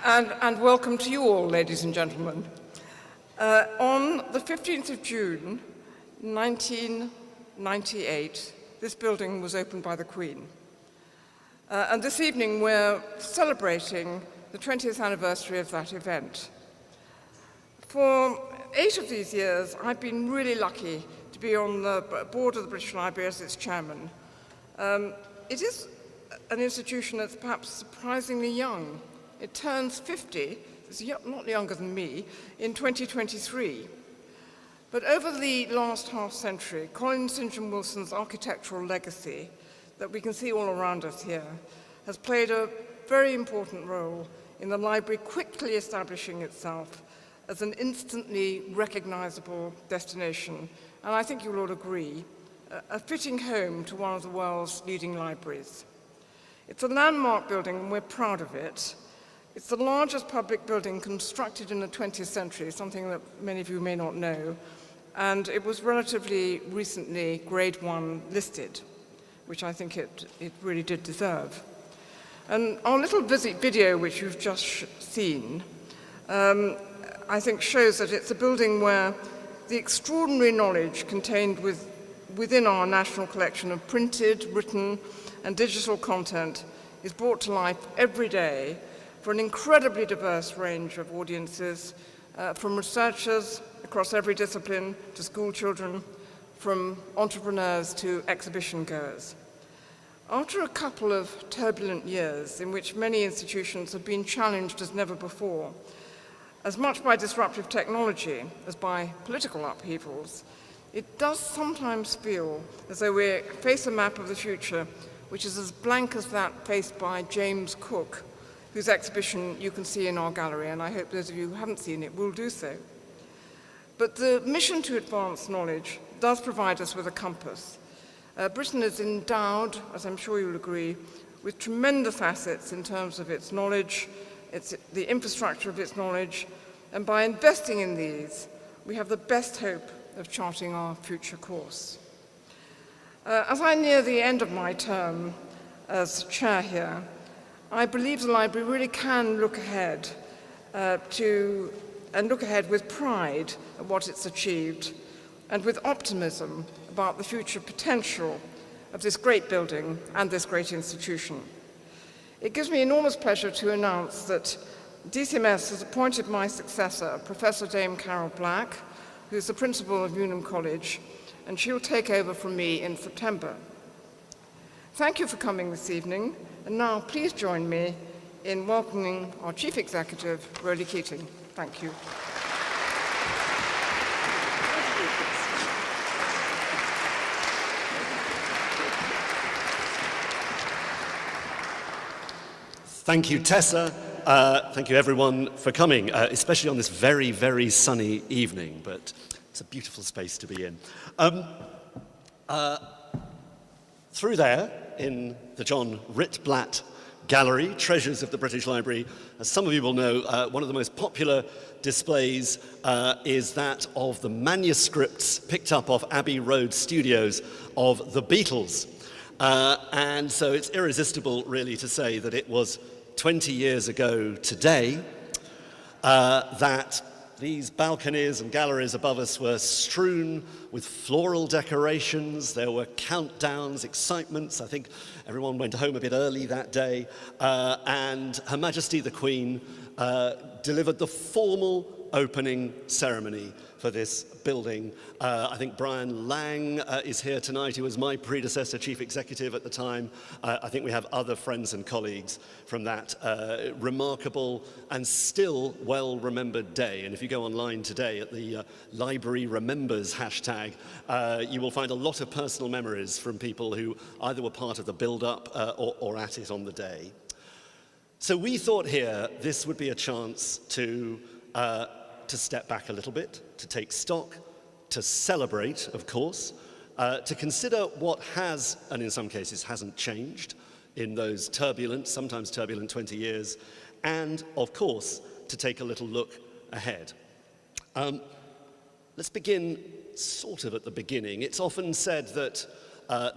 And welcome to you all, ladies and gentlemen. On the 15th of June, 1998, this building was opened by the Queen. And this evening we're celebrating the 20th anniversary of that event. For 8 of these years, I've been really lucky to be on the board of the British Library as its chairman. It is an institution that's perhaps surprisingly young. It turns 50, it's not younger than me, in 2023. But over the last half-century, Colin St John-Wilson's architectural legacy that we can see all around us here has played a very important role in the library quickly establishing itself as an instantly recognizable destination, and I think you'll all agree, a fitting home to one of the world's leading libraries. It's a landmark building and we're proud of it. It's the largest public building constructed in the 20th century, something that many of you may not know, and it was relatively recently Grade 1 listed, which I think it really did deserve. And our little video, which you've just seen, I think shows that it's a building where the extraordinary knowledge contained within our national collection of printed, written, and digital content is brought to life every day for an incredibly diverse range of audiences, from researchers across every discipline to school children, from entrepreneurs to exhibition goers. After a couple of turbulent years in which many institutions have been challenged as never before, as much by disruptive technology as by political upheavals, it does sometimes feel as though we face a map of the future which is as blank as that faced by James Cook, whose exhibition you can see in our gallery, and I hope those of you who haven't seen it will do so. But the mission to advance knowledge does provide us with a compass. Britain is endowed, as I'm sure you'll agree, with tremendous assets in terms of its knowledge, the infrastructure of its knowledge, and by investing in these, we have the best hope of charting our future course. As I near the end of my term as chair here, I believe the library really can look ahead with pride at what it's achieved and with optimism about the future potential of this great building and this great institution. It gives me enormous pleasure to announce that DCMS has appointed my successor, Professor Dame Carol Black, who is the principal of Newnham College, and she'll take over from me in September. Thank you for coming this evening, and now please join me in welcoming our Chief Executive, Roly Keating. Thank you. Thank you, Tessa. Thank you, everyone, for coming, especially on this very, very sunny evening, but it's a beautiful space to be in. Through there, in the John Ritblatt Gallery, Treasures of the British Library, as some of you will know, one of the most popular displays is that of the manuscripts picked up off Abbey Road Studios of the Beatles. And so it's irresistible, really, to say that it was 20 years ago today that these balconies and galleries above us were strewn with floral decorations. There were countdowns, excitements. I think everyone went home a bit early that day. And Her Majesty the Queen delivered the formal opening ceremony for this building. I think Brian Lang is here tonight. He was my predecessor, chief executive at the time. I think we have other friends and colleagues from that remarkable and still well-remembered day. And if you go online today at the Library Remembers hashtag, you will find a lot of personal memories from people who either were part of the build-up or at it on the day. So we thought here this would be a chance to step back a little bit, to take stock, to celebrate, of course, to consider what has, and in some cases hasn't changed in those turbulent, sometimes turbulent 20 years, and, of course, to take a little look ahead. Let's begin sort of at the beginning. It's often said that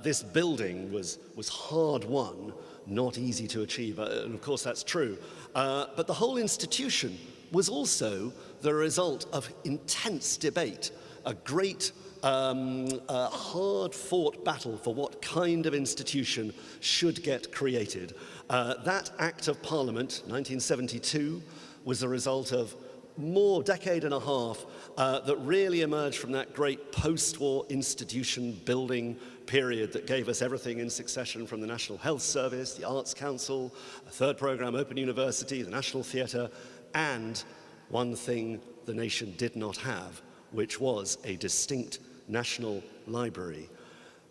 this building was hard won not easy to achieve, and of course that's true. But the whole institution was also the result of intense debate, a great hard-fought battle for what kind of institution should get created. That Act of Parliament, 1972, was the result of more decade and a half that really emerged from that great post-war institution building period that gave us everything in succession from the National Health Service, the Arts Council, a third programme, Open University, the National Theatre, and one thing the nation did not have, which was a distinct national library.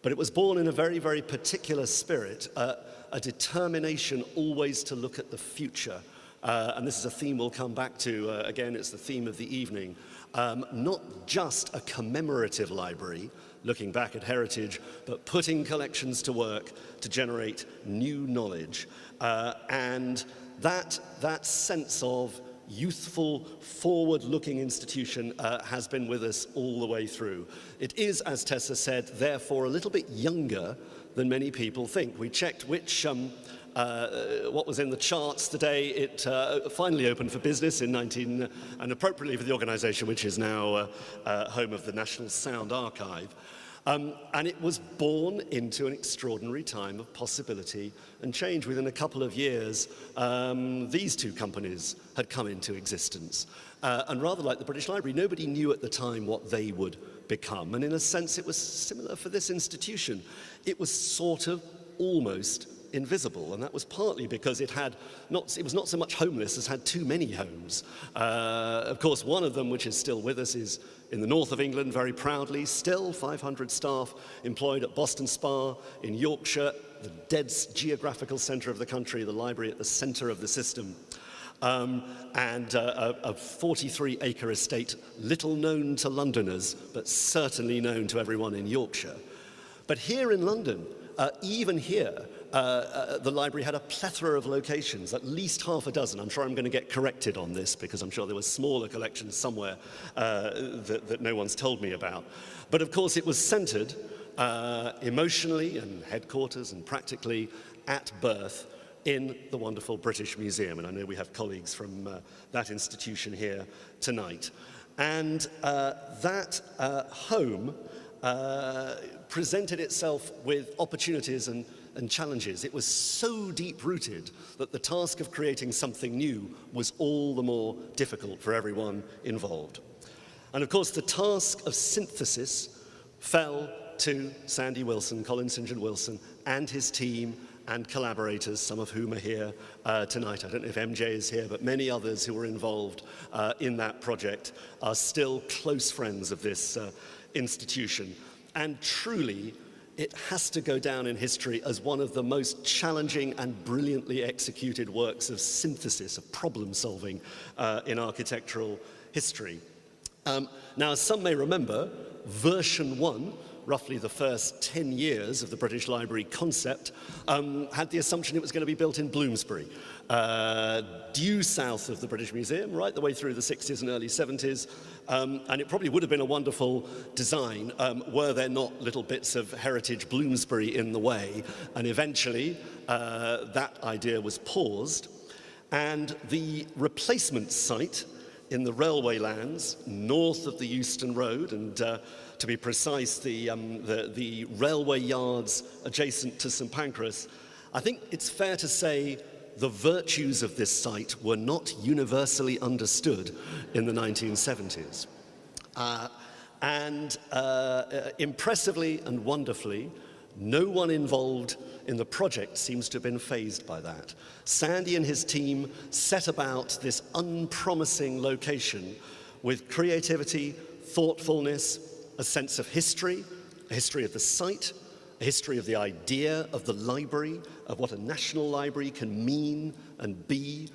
But it was born in a very, very particular spirit, a determination always to look at the future. And this is a theme we'll come back to. Again, it's the theme of the evening. Not just a commemorative library, looking back at heritage, but putting collections to work to generate new knowledge. And that sense of youthful, forward-looking institution has been with us all the way through. It is, as Tessa said, therefore a little bit younger than many people think. We checked what was in the charts today. It finally opened for business in and appropriately for the organisation, which is now home of the National Sound Archive. And it was born into an extraordinary time of possibility and change. Within a couple of years, these two companies had come into existence. And rather like the British Library, nobody knew at the time what they would become. And in a sense, it was similar for this institution. It was sort of almost invisible, and that was partly because it was not so much homeless as had too many homes. Of course, one of them, which is still with us, is in the north of England, very proudly, still 500 staff employed at Boston Spa in Yorkshire, the dead geographical centre of the country, the library at the centre of the system. And a 43-acre estate, little known to Londoners, but certainly known to everyone in Yorkshire. But here in London, even here, the library had a plethora of locations, at least half a dozen. I'm sure I'm going to get corrected on this because I'm sure there were smaller collections somewhere that no one's told me about. But of course it was centred emotionally and headquarters and practically at birth in the wonderful British Museum. And I know we have colleagues from that institution here tonight. And that home presented itself with opportunities and challenges. It was so deep-rooted that the task of creating something new was all the more difficult for everyone involved. And of course, the task of synthesis fell to Sandy Wilson, Colin St John Wilson, and his team and collaborators, some of whom are here tonight. I don't know if MJ is here, but many others who were involved in that project are still close friends of this institution. And truly, it has to go down in history as one of the most challenging and brilliantly executed works of synthesis, of problem solving in architectural history. Now, as some may remember, version 1, roughly the first 10 years of the British Library concept, had the assumption it was going to be built in Bloomsbury, due south of the British Museum, right the way through the 60s and early 70s. And it probably would have been a wonderful design were there not little bits of heritage Bloomsbury in the way. And eventually, that idea was paused. And the replacement site in the railway lands north of the Euston Road, and to be precise, the railway yards adjacent to St Pancras, I think it's fair to say the virtues of this site were not universally understood in the 1970s. Impressively and wonderfully, no one involved in the project seems to have been fazed by that. Sandy and his team set about this unpromising location with creativity, thoughtfulness, a sense of history, a history of the site, a history of the idea of the library, of what a national library can mean and be,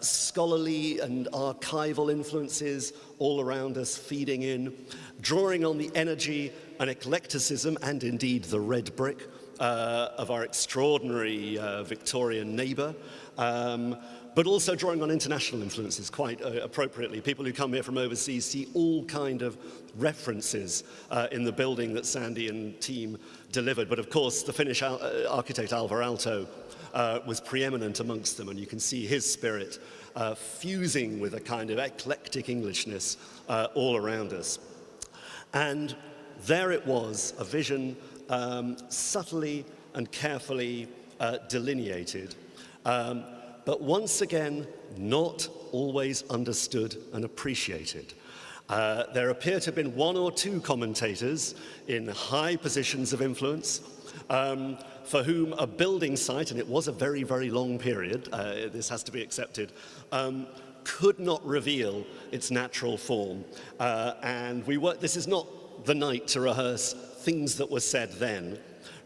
scholarly and archival influences all around us feeding in, drawing on the energy and eclecticism and indeed the red brick of our extraordinary Victorian neighbour, but also drawing on international influences quite appropriately. People who come here from overseas see all kind of references in the building that Sandy and team delivered. But of course, the Finnish architect Alvar Aalto was preeminent amongst them, and you can see his spirit fusing with a kind of eclectic Englishness all around us. And there it was, a vision subtly and carefully delineated, but once again, not always understood and appreciated. There appear to have been one or two commentators in high positions of influence for whom a building site, and it was a very, very long period, this has to be accepted, could not reveal its natural form. And this is not the night to rehearse things that were said then,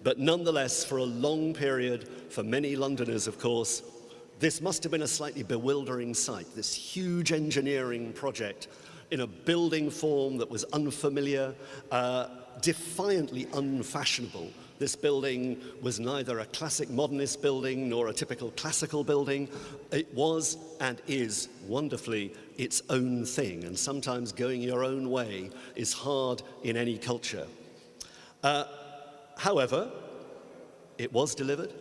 but nonetheless, for a long period, for many Londoners, of course, this must have been a slightly bewildering sight, this huge engineering project in a building form that was unfamiliar, defiantly unfashionable. This building was neither a classic modernist building nor a typical classical building. It was and is wonderfully its own thing, and sometimes going your own way is hard in any culture. However, it was delivered.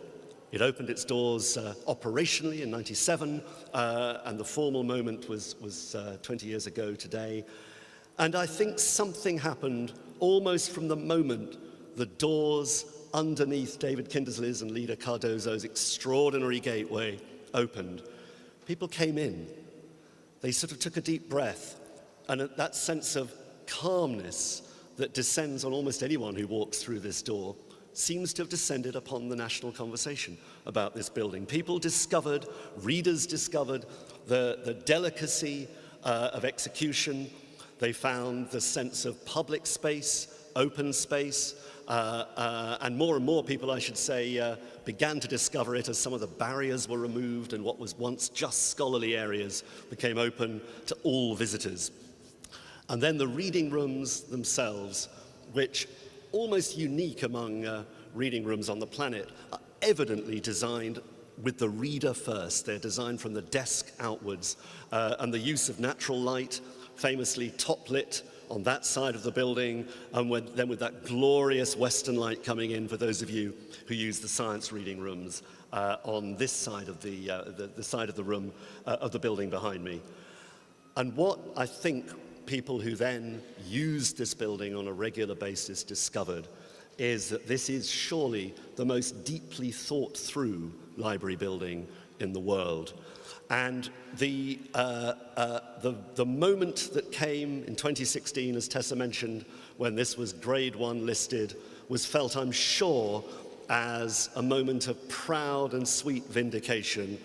It opened its doors operationally in '97, and the formal moment was 20 years ago today. And I think something happened almost from the moment the doors underneath David Kindersley's and Lida Cardozo's extraordinary gateway opened. People came in. They sort of took a deep breath, and that sense of calmness that descends on almost anyone who walks through this door seems to have descended upon the national conversation about this building. People discovered, readers discovered the delicacy of execution. They found the sense of public space, open space, and more people, I should say, began to discover it as some of the barriers were removed and what was once just scholarly areas became open to all visitors. And then the reading rooms themselves, which almost unique among reading rooms on the planet, are evidently designed with the reader first. They're designed from the desk outwards, and the use of natural light, famously top lit on that side of the building, and then with that glorious western light coming in for those of you who use the science reading rooms on this side of the side of the room of the building behind me. And what I think people who then used this building on a regular basis discovered is that this is surely the most deeply thought through library building in the world. And the moment that came in 2016, as Tessa mentioned, when this was grade 1 listed, was felt, I'm sure, as a moment of proud and sweet vindication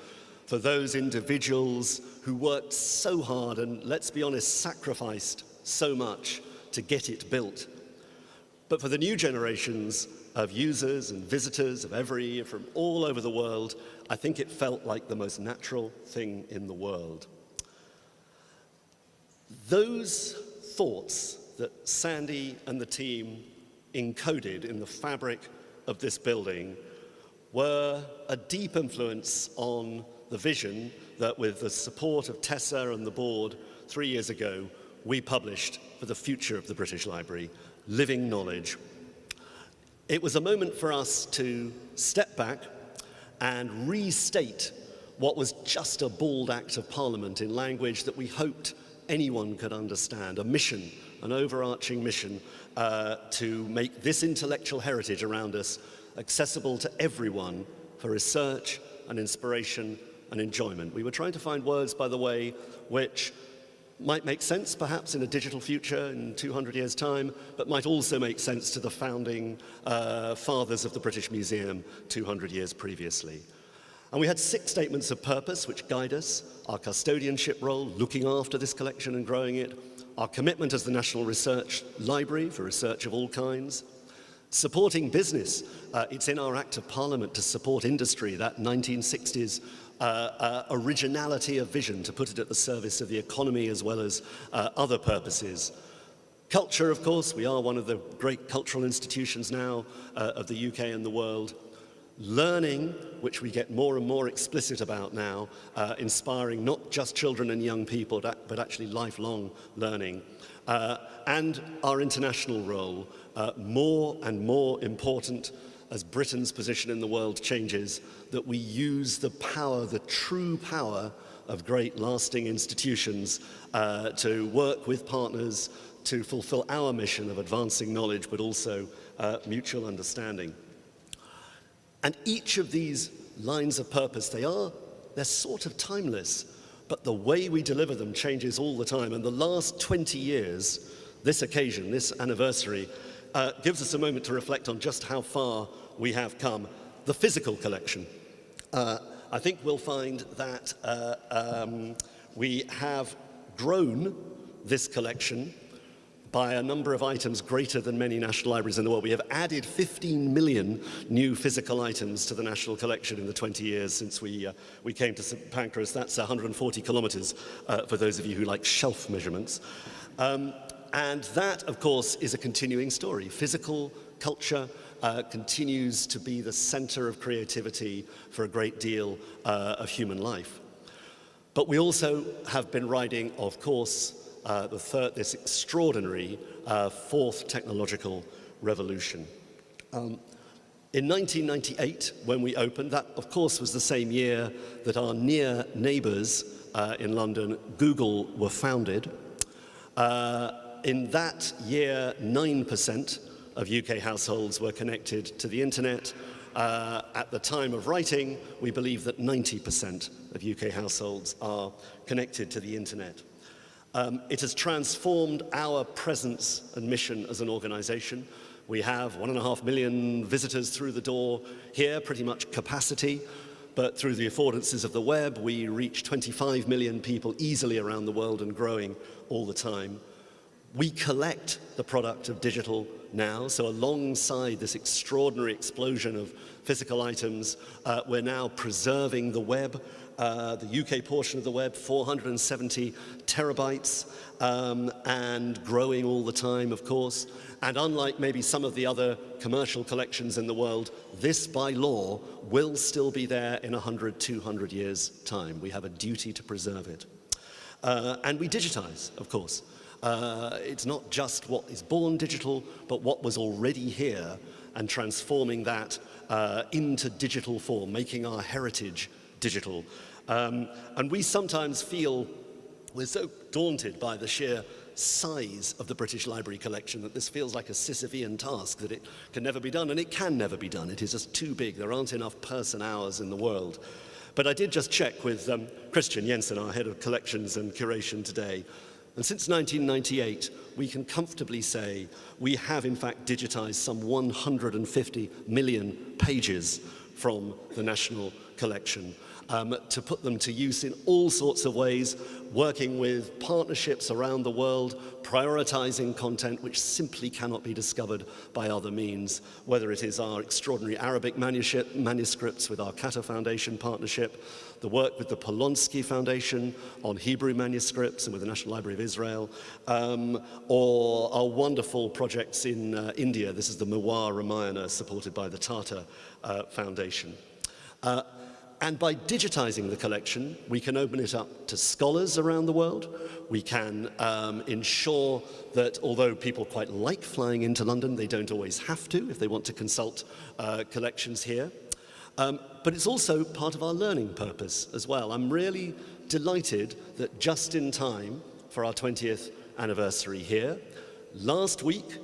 for those individuals who worked so hard and, let's be honest, sacrificed so much to get it built. But for the new generations of users and visitors from all over the world, I think it felt like the most natural thing in the world. Those thoughts that Sandy and the team encoded in the fabric of this building were a deep influence on the vision that, with the support of Tessa and the board 3 years ago, we published for the future of the British Library, Living Knowledge. It was a moment for us to step back and restate what was just a bald act of Parliament in language that we hoped anyone could understand, a mission, an overarching mission to make this intellectual heritage around us accessible to everyone for research and inspiration and enjoyment. We were trying to find words, by the way, which might make sense perhaps in a digital future in 200 years' time, but might also make sense to the founding fathers of the British Museum 200 years previously. And we had 6 statements of purpose which guide us: our custodianship role, looking after this collection and growing it; our commitment as the National Research Library for research of all kinds; supporting business. It's in our Act of Parliament to support industry, that 1960s originality of vision, to put it at the service of the economy as well as other purposes. Culture, of course, we are one of the great cultural institutions now of the UK and the world. learning, which we get more and more explicit about now, inspiring not just children and young people, but actually lifelong learning, and our international role, more and more important as Britain's position in the world changes, that we use the power, the true power of great lasting institutions to work with partners to fulfill our mission of advancing knowledge, but also mutual understanding. And each of these lines of purpose, they're sort of timeless, but the way we deliver them changes all the time. And the last 20 years, this occasion, this anniversary, gives us a moment to reflect on just how far we have come. The physical collection. I think we'll find that we have grown this collection by a number of items greater than many national libraries in the world. We have added 15 million new physical items to the national collection in the 20 years since we came to St Pancras. That's 140 kilometers for those of you who like shelf measurements. And that, of course, is a continuing story. Physical culture continues to be the center of creativity for a great deal of human life. But we also have been riding, of course, this extraordinary fourth technological revolution. In 1998, when we opened, that of course was the same year that our near neighbors in London, Google, were founded. In that year, 9% of UK households were connected to the internet. At the time of writing, we believe that 90% of UK households are connected to the internet. It has transformed our presence and mission as an organization. We have 1.5 million visitors through the door here, pretty much capacity, but through the affordances of the web, we reach 25 million people easily around the world and growing all the time. We collect the product of digital now, so alongside this extraordinary explosion of physical items, we're now preserving the web. The UK portion of the web, 470 terabytes, and growing all the time, of course. And unlike maybe some of the other commercial collections in the world, this, by law, will still be there in 100, 200 years' time. We have a duty to preserve it. And we digitize, of course. It's not just what is born digital, but what was already here, and transforming that into digital form, making our heritage digital. And we sometimes feel we're so daunted by the sheer size of the British Library collection that this feels like a Sisyphean task, that it can never be done, and it can never be done. It is just too big. There aren't enough person-hours in the world. But I did just check with Christian Jensen, our head of collections and curation today, and since 1998, we can comfortably say we have in fact digitized some 150 million pages from the national collection, to put them to use in all sorts of ways, working with partnerships around the world, prioritizing content which simply cannot be discovered by other means, whether it is our extraordinary Arabic manuscripts with our Qatar Foundation partnership, the work with the Polonsky Foundation on Hebrew manuscripts and with the National Library of Israel, or our wonderful projects in India. This is the Mewar Ramayana supported by the Tata Foundation. And by digitizing the collection, we can open it up to scholars around the world. We can ensure that although people quite like flying into London, they don't always have to if they want to consult collections here. But it's also part of our learning purpose as well. I'm really delighted that just in time for our 20th anniversary here, last week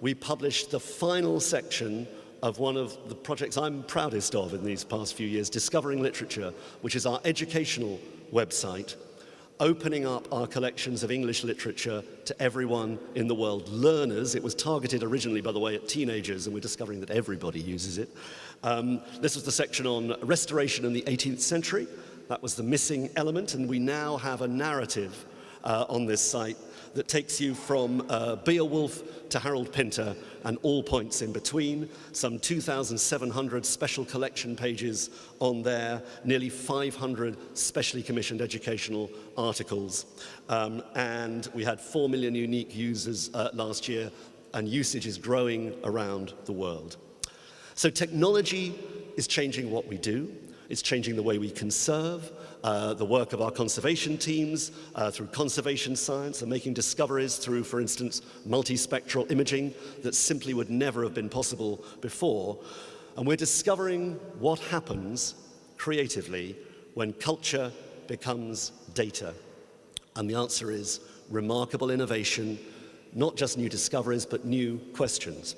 we published the final section of one of the projects I'm proudest of in these past few years, Discovering Literature, which is our educational website, opening up our collections of English literature to everyone in the world. Learners, it was targeted originally, by the way, at teenagers, and we're discovering that everybody uses it. This was the section on restoration in the 18th century. That was the missing element, and we now have a narrative on this site that takes you from Beowulf to Harold Pinter and all points in between. Some 2,700 special collection pages on there, nearly 500 specially commissioned educational articles. And we had 4 million unique users last year, and usage is growing around the world. So technology is changing what we do. It's changing the way we conserve, the work of our conservation teams through conservation science and making discoveries through, for instance, multispectral imaging that simply would never have been possible before. And we're discovering what happens creatively when culture becomes data. And the answer is remarkable innovation, not just new discoveries, but new questions.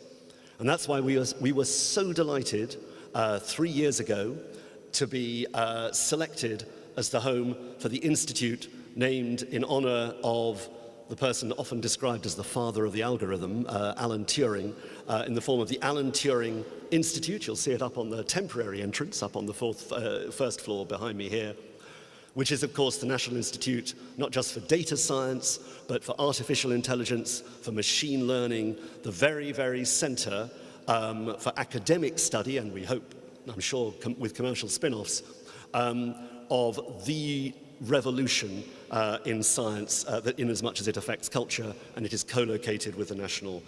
And that's why we were so delighted 3 years ago to be selected as the home for the institute named in honor of the person often described as the father of the algorithm, Alan Turing, in the form of the Alan Turing Institute. You'll see it up on the temporary entrance, up on the first floor behind me here, which is, of course, the National Institute, not just for data science, but for artificial intelligence, for machine learning, the very, very center for academic study, and we hope, I'm sure, with commercial spin-offs, of the revolution in science, that in as much as it affects culture, and it is co-located with the National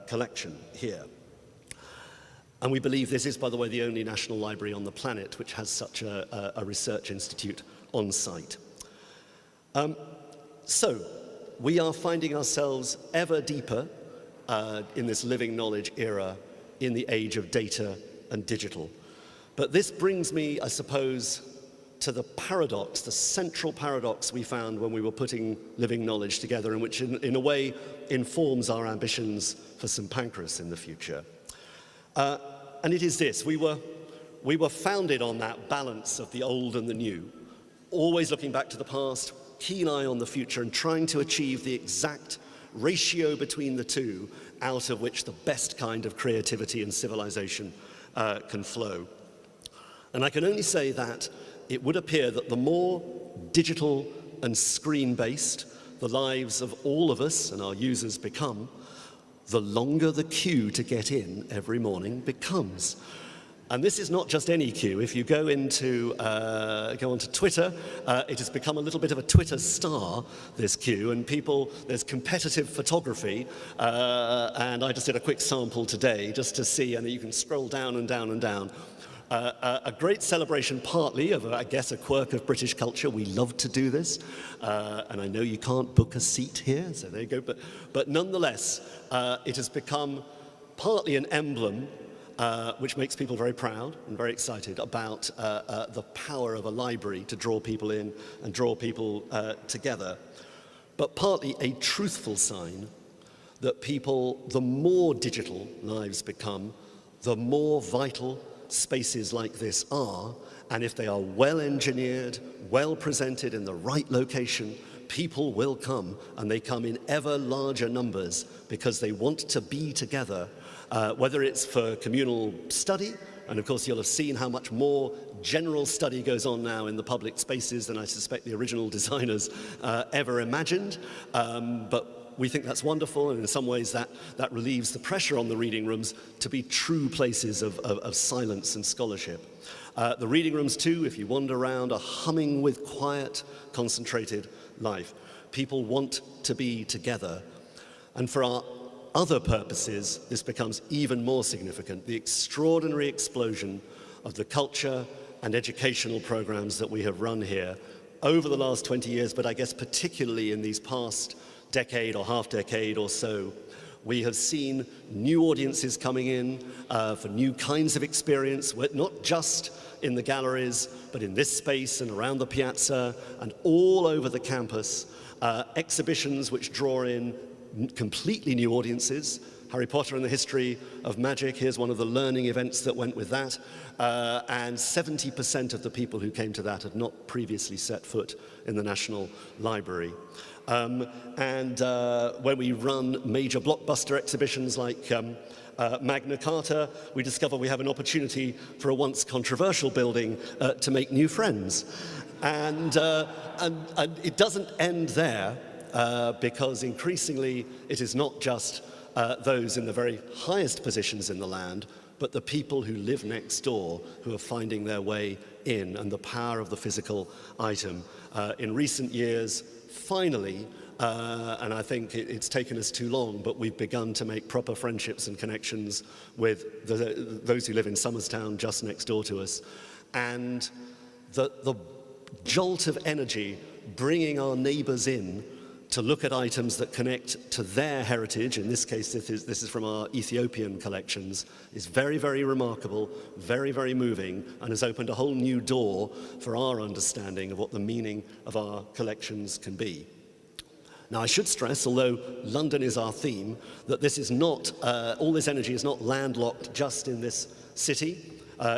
Collection here. And we believe this is, by the way, the only national library on the planet which has such a research institute on site. So we are finding ourselves ever deeper in this living knowledge era in the age of data and digital. But this brings me, I suppose, to the paradox, the central paradox we found when we were putting living knowledge together, and which in a way informs our ambitions for St Pancras in the future. And it is this: we were founded on that balance of the old and the new, always looking back to the past, keen eye on the future, and trying to achieve the exact ratio between the two, out of which the best kind of creativity and civilization can flow. And I can only say that it would appear that the more digital and screen-based the lives of all of us and our users become, the longer the queue to get in every morning becomes. And this is not just any queue. If you go onto Twitter, it has become a little bit of a Twitter star, this queue, and there's competitive photography, and I just did a quick sample today just to see, and you can scroll down and down and down. A great celebration, partly of, I guess, a quirk of British culture. We love to do this, and I know you can't book a seat here, so there you go. But nonetheless, it has become partly an emblem which makes people very proud and very excited about the power of a library to draw people in and draw people together, but partly a truthful sign that people, the more digital lives become, the more vital spaces like this are, and if they are well engineered, well presented in the right location, people will come, and they come in ever larger numbers because they want to be together, whether it's for communal study, and of course you'll have seen how much more general study goes on now in the public spaces than I suspect the original designers ever imagined, but we think that's wonderful, and in some ways that relieves the pressure on the reading rooms to be true places of silence and scholarship. The reading rooms too, if you wander around, are humming with quiet, concentrated life. People want to be together. And for our other purposes, this becomes even more significant: the extraordinary explosion of the culture and educational programs that we have run here over the last 20 years, but I guess particularly in these past decade or half decade or so. We have seen new audiences coming in for new kinds of experience, not just in the galleries, but in this space and around the piazza and all over the campus. Exhibitions which draw in completely new audiences. Harry Potter and the History of Magic, here's one of the learning events that went with that. And 70% of the people who came to that had not previously set foot in the National Library. When we run major blockbuster exhibitions like Magna Carta, we discover we have an opportunity for a once controversial building to make new friends. And it doesn't end there, because increasingly it is not just those in the very highest positions in the land, but the people who live next door who are finding their way in, and the power of the physical item. In recent years, finally, and I think it's taken us too long, but we've begun to make proper friendships and connections with those who live in Somerstown just next door to us. And the jolt of energy bringing our neighbours in to look at items that connect to their heritage, in this case this is from our Ethiopian collections, is very, very remarkable, very, very moving, and has opened a whole new door for our understanding of what the meaning of our collections can be. Now, I should stress, although London is our theme, that this is not, all this energy is not landlocked just in this city.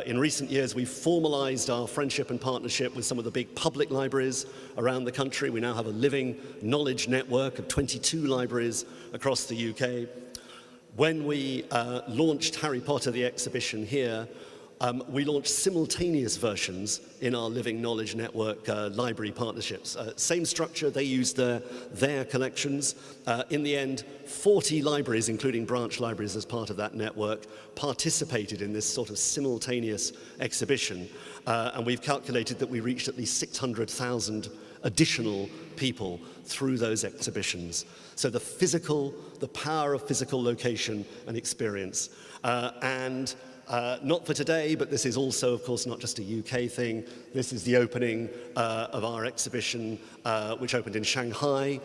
In recent years, we've formalized our friendship and partnership with some of the big public libraries around the country. We now have a living knowledge network of 22 libraries across the UK. When we launched Harry Potter, the exhibition here, we launched simultaneous versions in our Living Knowledge Network library partnerships. Same structure, they used their collections. In the end, 40 libraries, including branch libraries as part of that network, participated in this sort of simultaneous exhibition. And we've calculated that we reached at least 600,000 additional people through those exhibitions. So the power of physical location and experience. Not for today, but this is also, of course, not just a UK thing. This is the opening of our exhibition, which opened in Shanghai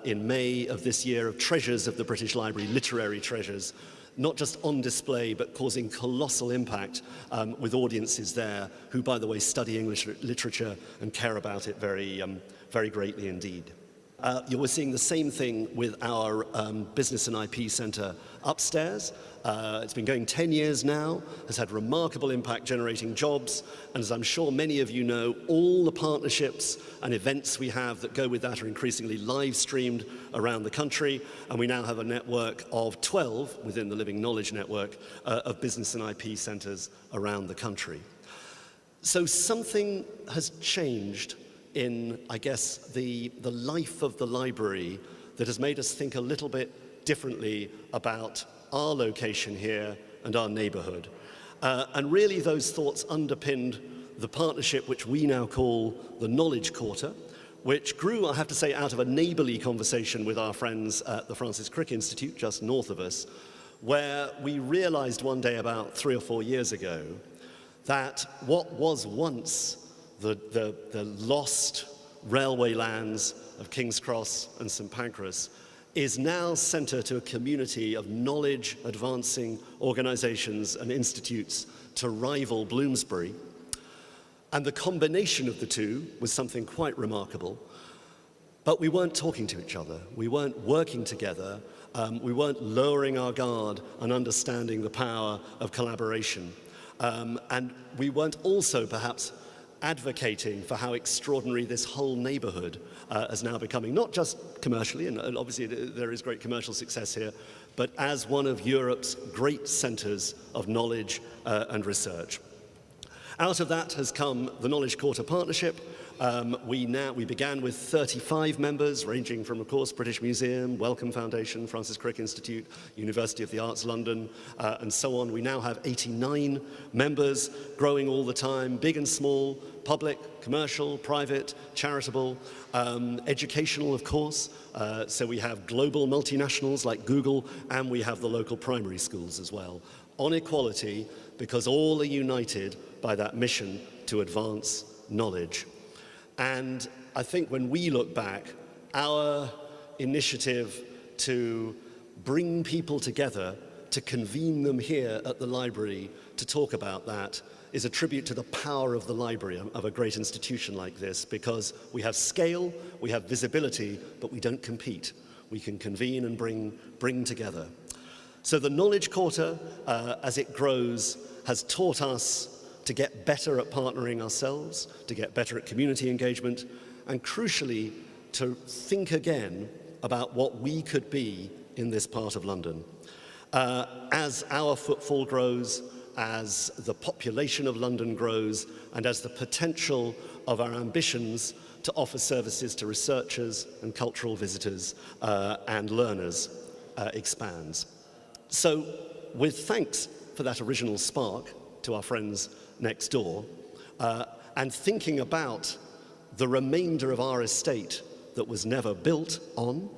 in May of this year, of Treasures of the British Library, literary treasures, not just on display, but causing colossal impact with audiences there who, by the way, study English literature and care about it very, very greatly indeed. We're seeing the same thing with our Business and IP Centre upstairs. It's been going 10 years now, has had remarkable impact generating jobs, and as I'm sure many of you know, all the partnerships and events we have that go with that are increasingly live streamed around the country, and we now have a network of 12 within the Living Knowledge Network of business and IP centres around the country. So something has changed in, I guess, the life of the library that has made us think a little bit differently about our location here and our neighbourhood. And really those thoughts underpinned the partnership which we now call the Knowledge Quarter, which grew, I have to say, out of a neighbourly conversation with our friends at the Francis Crick Institute just north of us, where we realised one day about 3 or 4 years ago that what was once the lost railway lands of King's Cross and St Pancras is now centre to a community of knowledge-advancing organisations and institutes to rival Bloomsbury. And the combination of the two was something quite remarkable. But we weren't talking to each other. We weren't working together. We weren't lowering our guard and understanding the power of collaboration. And we weren't also perhaps advocating for how extraordinary this whole neighbourhood is now becoming, not just commercially, and obviously there is great commercial success here, but as one of Europe's great centres of knowledge and research. Out of that has come the Knowledge Quarter Partnership. We began with 35 members, ranging from, of course, British Museum, Wellcome Foundation, Francis Crick Institute, University of the Arts London, and so on. We now have 89 members, growing all the time, big and small, public, commercial, private, charitable, educational, of course. So we have global multinationals like Google, and we have the local primary schools as well, on equality, because all are united by that mission to advance knowledge. And I think when we look back, our initiative to bring people together, to convene them here at the library to talk about that, is a tribute to the power of the library, of a great institution like this, because we have scale, we have visibility, but we don't compete. We can convene and bring together. So the Knowledge Quarter, as it grows, has taught us to get better at partnering ourselves, to get better at community engagement, and crucially, to think again about what we could be in this part of London. As our footfall grows, as the population of London grows, and as the potential of our ambitions to offer services to researchers and cultural visitors and learners expands. So, with thanks for that original spark to our friends next door, and thinking about the remainder of our estate that was never built on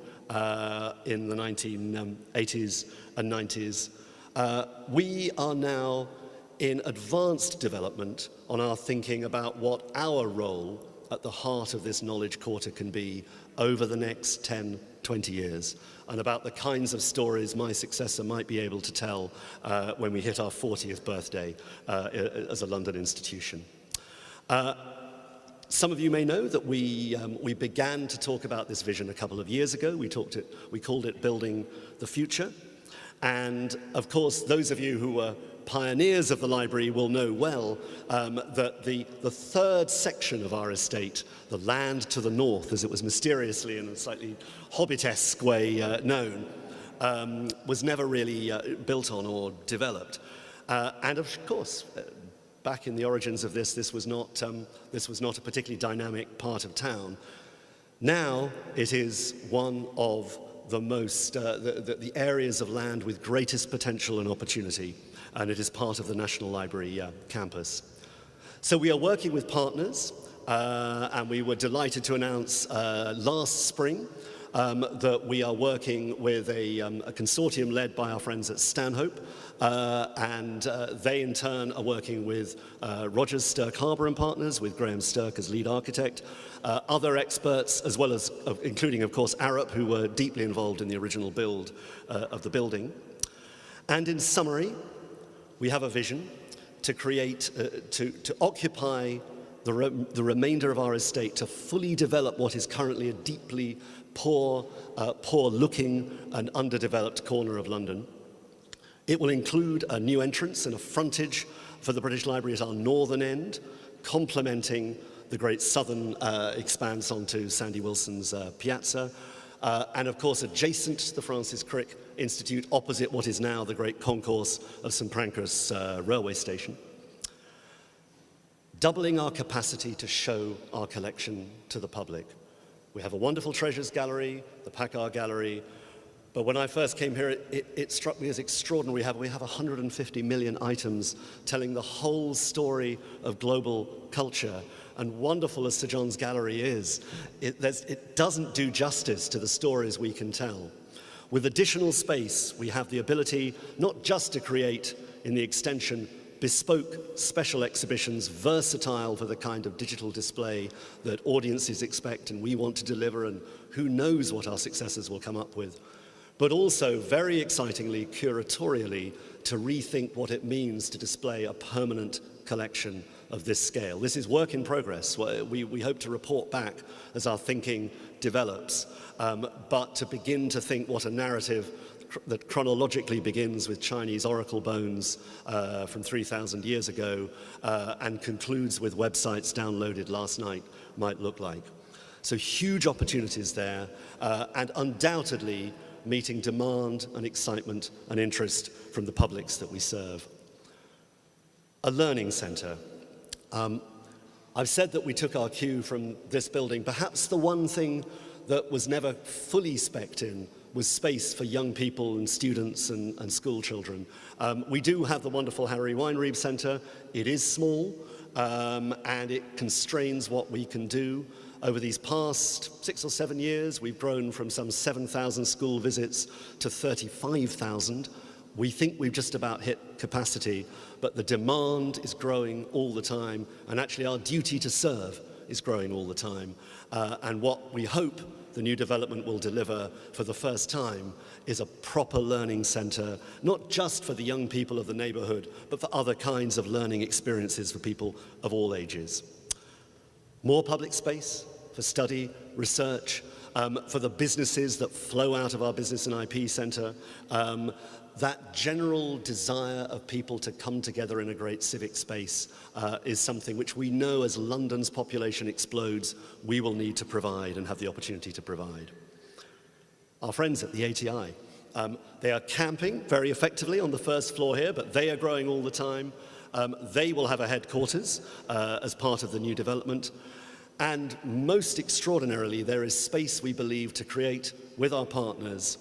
in the 1980s and 90s. We are now in advanced development on our thinking about what our role at the heart of this knowledge quarter can be over the next 10, 20 years, and about the kinds of stories my successor might be able to tell when we hit our 40th birthday as a London institution. Some of you may know that we began to talk about this vision a couple of years ago. We called it Building the Future. And of course, those of you who were pioneers of the library will know well that the third section of our estate, the land to the north, as it was mysteriously in a slightly Hobbit-esque way known, was never really built on or developed. And of course, back in the origins of this was not a particularly dynamic part of town. Now it is one of the most the areas of land with greatest potential and opportunity, and it is part of the National Library campus. So we are working with partners, and we were delighted to announce last spring that we are working with a consortium led by our friends at Stanhope, and they in turn are working with Rogers, Stirk, Harbour and Partners, with Graham Stirk as lead architect, other experts, as well as, including of course Arup, who were deeply involved in the original build of the building. And in summary, we have a vision to create, to occupy the remainder of our estate, to fully develop what is currently a deeply poor-looking and underdeveloped corner of London. It will include a new entrance and a frontage for the British Library at our northern end, complementing the great southern expanse onto Sandy Wilson's Piazza, and of course adjacent to the Francis Crick Institute, opposite what is now the great concourse of St Pancras railway station. Doubling our capacity to show our collection to the public. We have a wonderful treasures gallery, the Packard Gallery, but when I first came here, it struck me as extraordinary. We have 150 million items telling the whole story of global culture. And wonderful as Sir John's Gallery is, it doesn't do justice to the stories we can tell. With additional space, we have the ability not just to create, in the extension, bespoke special exhibitions, versatile for the kind of digital display that audiences expect and we want to deliver, and who knows what our successors will come up with, but also, very excitingly, curatorially, to rethink what it means to display a permanent collection of this scale. This is work in progress. We hope to report back as our thinking develops, but to begin to think what a narrative that chronologically begins with Chinese oracle bones from 3,000 years ago and concludes with websites downloaded last night might look like. So huge opportunities there, and undoubtedly meeting demand and excitement and interest from the publics that we serve. A learning centre. I've said that we took our cue from this building. Perhaps the one thing that was never fully spec'd in was space for young people and students and school children. We do have the wonderful Harry Weinreeb Centre. It is small, and it constrains what we can do. Over these past 6 or 7 years, we've grown from some 7,000 school visits to 35,000. We think we've just about hit capacity, but the demand is growing all the time, and actually our duty to serve is growing all the time. And what we hope the new development will deliver for the first time is a proper learning centre, not just for the young people of the neighbourhood, but for other kinds of learning experiences for people of all ages. More public space for study, research, for the businesses that flow out of our Business and IP Centre, that general desire of people to come together in a great civic space is something which we know as London's population explodes, we will need to provide and have the opportunity to provide. Our friends at the ATI, they are camping very effectively on the first floor here, but they are growing all the time. They will have a headquarters as part of the new development. And most extraordinarily, there is space, we believe, to create with our partners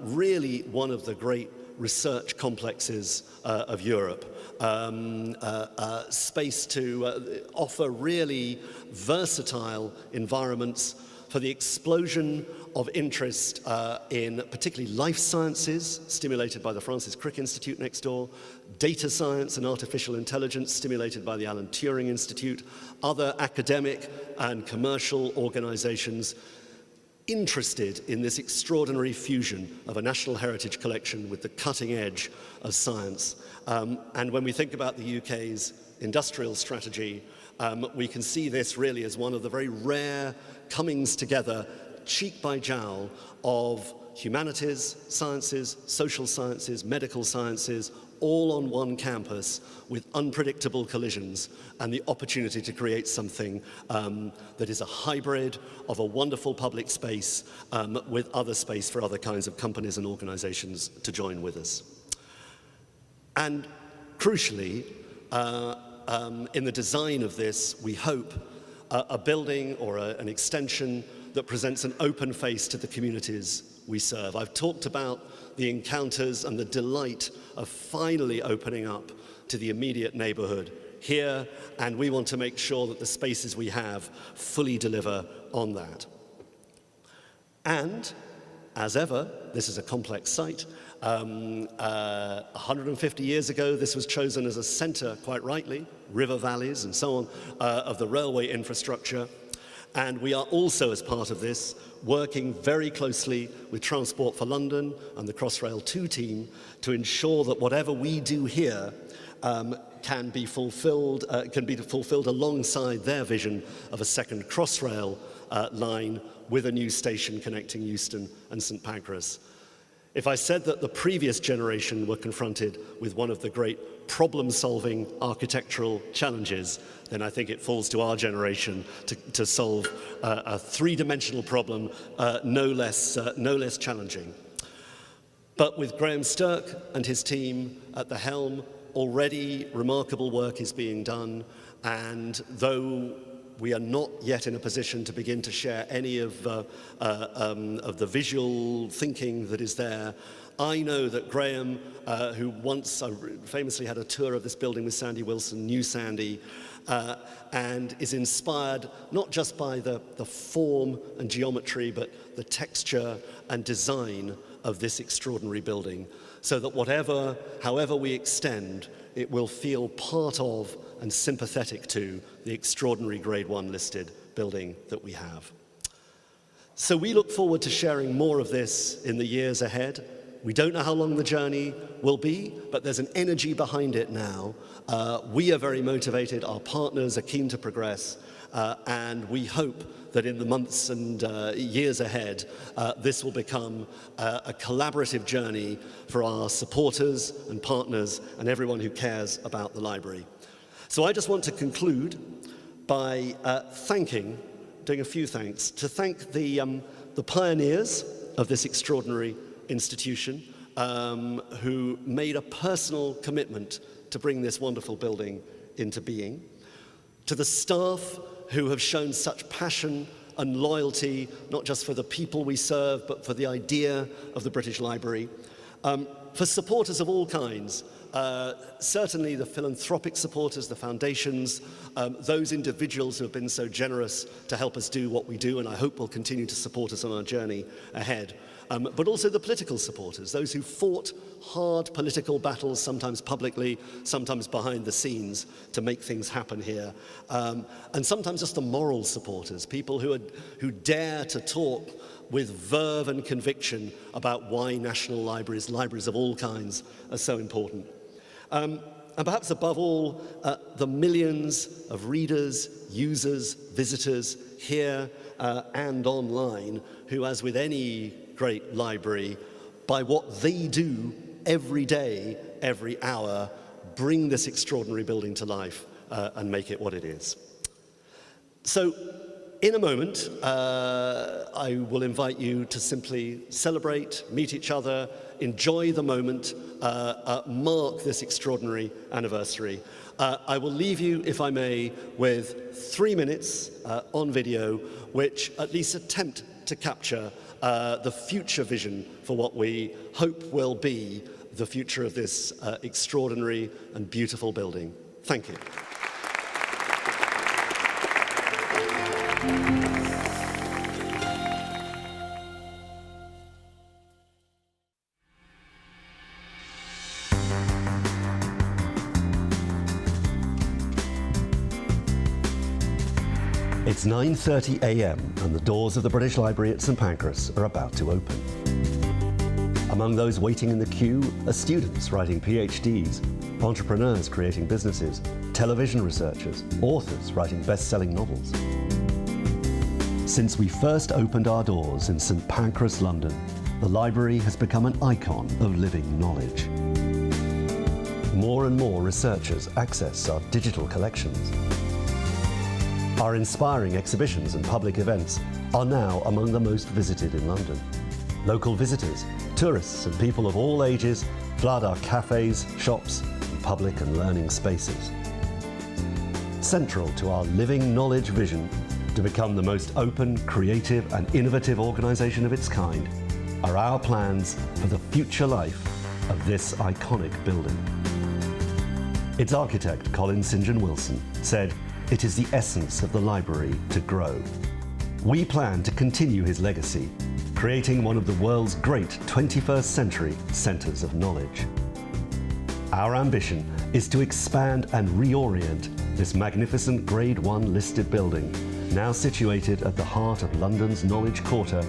really one of the great research complexes of Europe. Space to offer really versatile environments for the explosion of interest in particularly life sciences, stimulated by the Francis Crick Institute next door, data science and artificial intelligence, stimulated by the Alan Turing Institute, other academic and commercial organizations interested in this extraordinary fusion of a national heritage collection with the cutting edge of science. And when we think about the UK's industrial strategy, we can see this really as one of the very rare comings together, cheek by jowl, of humanities, sciences, social sciences, medical sciences, all on one campus with unpredictable collisions and the opportunity to create something that is a hybrid of a wonderful public space with other space for other kinds of companies and organizations to join with us. And crucially, in the design of this, we hope a building or an extension that presents an open face to the communities we serve. I've talked about the encounters and the delight of finally opening up to the immediate neighborhood here, and we want to make sure that the spaces we have fully deliver on that. And, as ever, this is a complex site. 150 years ago, this was chosen as a center, quite rightly, river valleys and so on, of the railway infrastructure. And we are also, as part of this, working very closely with Transport for London and the Crossrail 2 team to ensure that whatever we do here can be fulfilled alongside their vision of a second Crossrail line with a new station connecting Euston and St Pancras. If I said that the previous generation were confronted with one of the great problem-solving architectural challenges, then I think it falls to our generation to solve a three-dimensional problem no less challenging. But with Graham Stirk and his team at the helm, already remarkable work is being done, and though we are not yet in a position to begin to share any of the visual thinking that is there, I know that Graham, who once famously had a tour of this building with Sandy Wilson, knew Sandy, and is inspired not just by the form and geometry, but the texture and design of this extraordinary building, so that however we extend, it will feel part of and sympathetic to the extraordinary Grade 1 listed building that we have. So we look forward to sharing more of this in the years ahead. We don't know how long the journey will be, but there's an energy behind it now. We are very motivated, our partners are keen to progress, and we hope that in the months and years ahead, this will become a collaborative journey for our supporters and partners and everyone who cares about the library. So I just want to conclude by doing a few thanks, to thank the pioneers of this extraordinary institution who made a personal commitment to bring this wonderful building into being, to the staff who have shown such passion and loyalty, not just for the people we serve, but for the idea of the British Library, for supporters of all kinds, certainly the philanthropic supporters, the foundations, those individuals who have been so generous to help us do what we do, and I hope will continue to support us on our journey ahead. But also the political supporters, those who fought hard political battles, sometimes publicly, sometimes behind the scenes, to make things happen here. And sometimes just the moral supporters, people who dare to talk with verve and conviction about why national libraries, libraries of all kinds, are so important. And perhaps above all, the millions of readers, users, visitors here and online who, as with any great library, by what they do every day, every hour, bring this extraordinary building to life and make it what it is. So, in a moment, I will invite you to simply celebrate, meet each other, enjoy the moment, mark this extraordinary anniversary. I will leave you, if I may, with 3 minutes on video, which at least attempt to capture the future vision for what we hope will be the future of this extraordinary and beautiful building. Thank you. It's 9:30 a.m. and the doors of the British Library at St Pancras are about to open. Among those waiting in the queue are students writing PhDs, entrepreneurs creating businesses, television researchers, authors writing best-selling novels. Since we first opened our doors in St Pancras, London, the library has become an icon of living knowledge. More and more researchers access our digital collections. Our inspiring exhibitions and public events are now among the most visited in London. Local visitors, tourists and people of all ages flood our cafes, shops and public and learning spaces. Central to our living knowledge vision to become the most open, creative and innovative organisation of its kind are our plans for the future life of this iconic building. Its architect, Colin St John Wilson, said, "It is the essence of the library to grow." We plan to continue his legacy, creating one of the world's great 21st century centres of knowledge. Our ambition is to expand and reorient this magnificent Grade 1 listed building, now situated at the heart of London's Knowledge Quarter,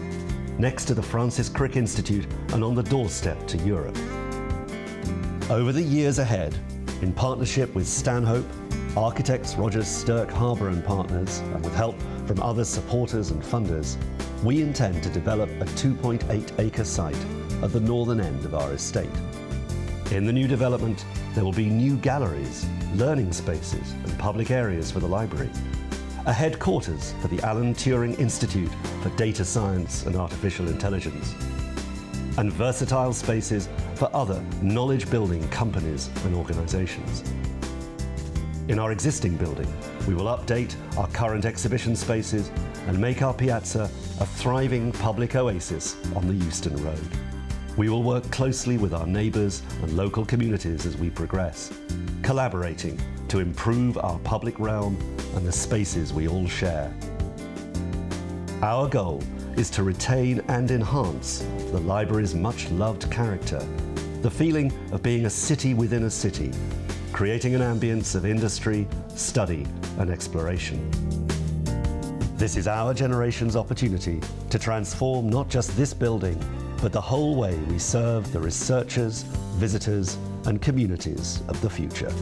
next to the Francis Crick Institute and on the doorstep to Europe. Over the years ahead, in partnership with Stanhope, architects Rogers, Stirk, Harbour and Partners, and with help from other supporters and funders, we intend to develop a 2.8-acre site at the northern end of our estate. In the new development, there will be new galleries, learning spaces and public areas for the library, a headquarters for the Alan Turing Institute for Data Science and Artificial Intelligence, and versatile spaces for other knowledge-building companies and organisations. In our existing building, we will update our current exhibition spaces and make our piazza a thriving public oasis on the Euston Road. We will work closely with our neighbours and local communities as we progress, collaborating to improve our public realm and the spaces we all share. Our goal is to retain and enhance the library's much-loved character, the feeling of being a city within a city, creating an ambience of industry, study and exploration. This is our generation's opportunity to transform not just this building, but the whole way we serve the researchers, visitors and communities of the future.